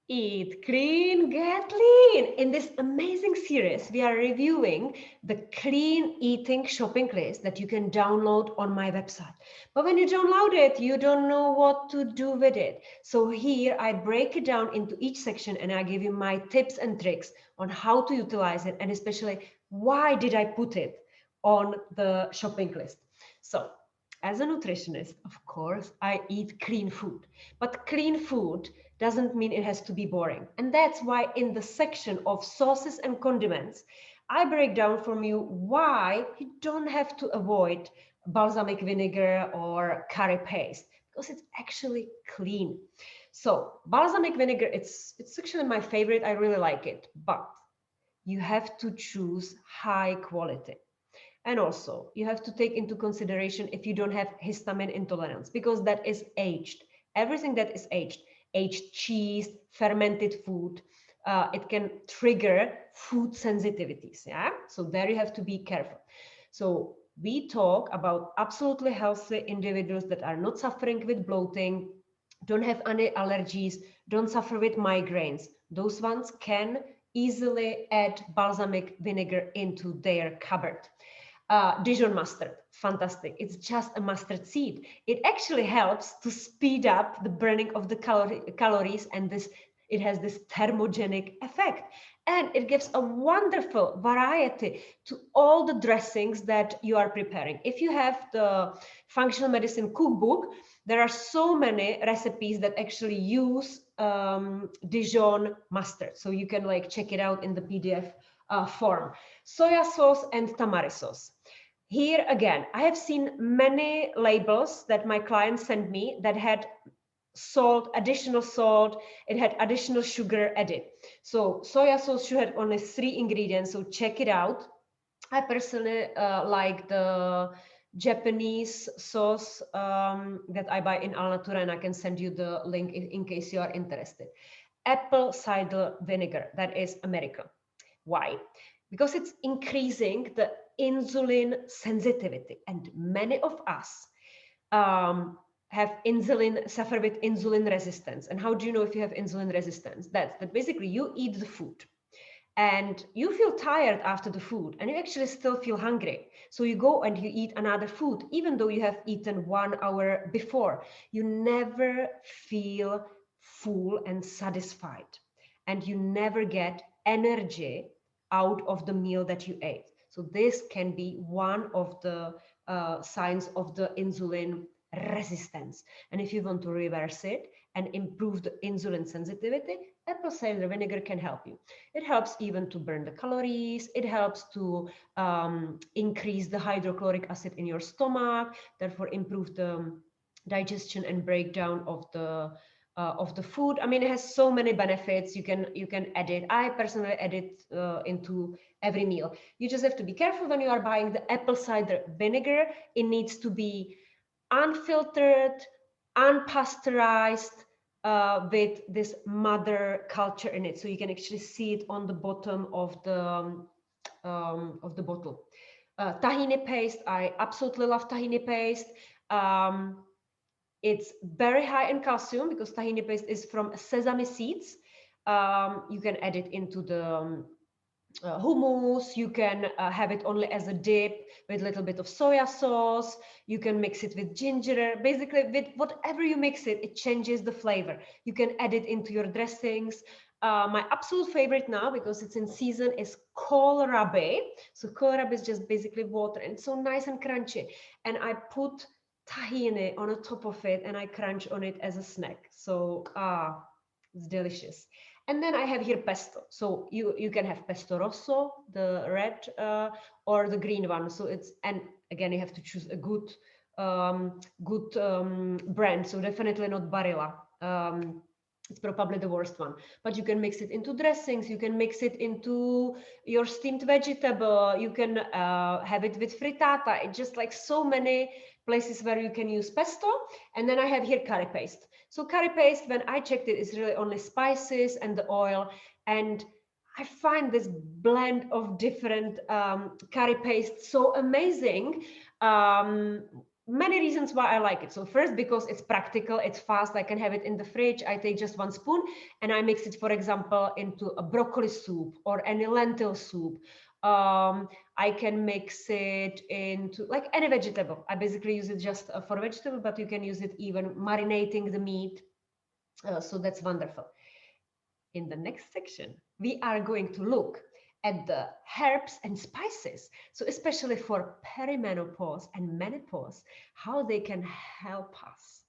Eat clean, get lean. In this amazing series, we are reviewing the clean eating shopping list that you can download on my website. But when you download it, you don't know what to do with it. So here I break it down into each section and I give you my tips and tricks on how to utilize it and especially why did I put it on the shopping list. So as a nutritionist, of course, I eat clean food. But clean food doesn't mean it has to be boring. And that's why in the section of sauces and condiments, I break down for you why you don't have to avoid balsamic vinegar or curry paste because it's actually clean. So balsamic vinegar, it's actually my favorite. I really like it, but you have to choose high quality. And also, you have to take into consideration if you don't have histamine intolerance, because that is aged. Everything that is aged cheese, fermented food, it can trigger food sensitivities. Yeah. So there you have to be careful. So we talk about absolutely healthy individuals that are not suffering with bloating, don't have any allergies, don't suffer with migraines. Those ones can easily add balsamic vinegar into their cupboard. Dijon mustard, fantastic. It's just a mustard seed. It actually helps to speed up the burning of the calories, and it has this thermogenic effect. And it gives a wonderful variety to all the dressings that you are preparing. If you have the functional medicine cookbook, there are so many recipes that actually use Dijon mustard. So you can like check it out in the PDF form. Soya sauce and tamari sauce. Here again, I have seen many labels that my clients sent me that had salt, it had additional sugar added. So soya sauce should have only 3 ingredients, so check it out. I personally like the Japanese sauce that I buy in Alnatura, and I can send you the link in case you are interested. Apple cider vinegar, that is American. Why? Because it's increasing the insulin sensitivity, and many of us have suffer with insulin resistance. And how do you know if you have insulin resistance? That's that basically you eat the food and you feel tired after the food and you actually still feel hungry. So you go and you eat another food, even though you have eaten 1 hour before. You never feel full and satisfied, and you never get energy out of the meal that you ate. So this can be one of the signs of the insulin resistance. And if you want to reverse it and improve the insulin sensitivity, apple cider vinegar can help you. It helps even to burn the calories. It helps to increase the hydrochloric acid in your stomach, therefore improve the digestion and breakdown of the food. I mean, it has so many benefits. You can add it. I personally add it into every meal. You just have to be careful when you are buying the apple cider vinegar. It needs to be unfiltered, unpasteurized, with this mother culture in it. So you can actually see it on the bottom of the bottle. Tahini paste, I absolutely love tahini paste. Um, it's very high in calcium because tahini paste is from sesame seeds. You can add it into the hummus. You can have it only as a dip with a little bit of soya sauce. You can mix it with ginger. Basically, with whatever you mix it, it changes the flavor. You can add it into your dressings. My absolute favorite now, because it's in season, is kohlrabi. So kohlrabi is just basically water, and it's so nice and crunchy. And I put tahini on the top of it, and I crunch on it as a snack. So it's delicious. And then I have here pesto. So you can have pesto rosso, the red or the green one. So it's, and again, you have to choose a good brand. So definitely not Barilla. It's probably the worst one, but you can mix it into dressings. You can mix it into your steamed vegetable. You can have it with frittata. It's just like so many places where you can use pesto. And then I have here curry paste. So curry paste, when I checked it, is really only spices and the oil. And I find this blend of different curry paste so amazing. many reasons why I like it. So first, because it's practical, it's fast. I can have it in the fridge. I take just 1 spoon and I mix it, for example, into a broccoli soup or any lentil soup. I can mix it into like any vegetable. I basically use it just for vegetable, but you can use it even marinating the meat. So that's wonderful. In the next section, we are going to look at the herbs and spices. So especially for perimenopause and menopause, how they can help us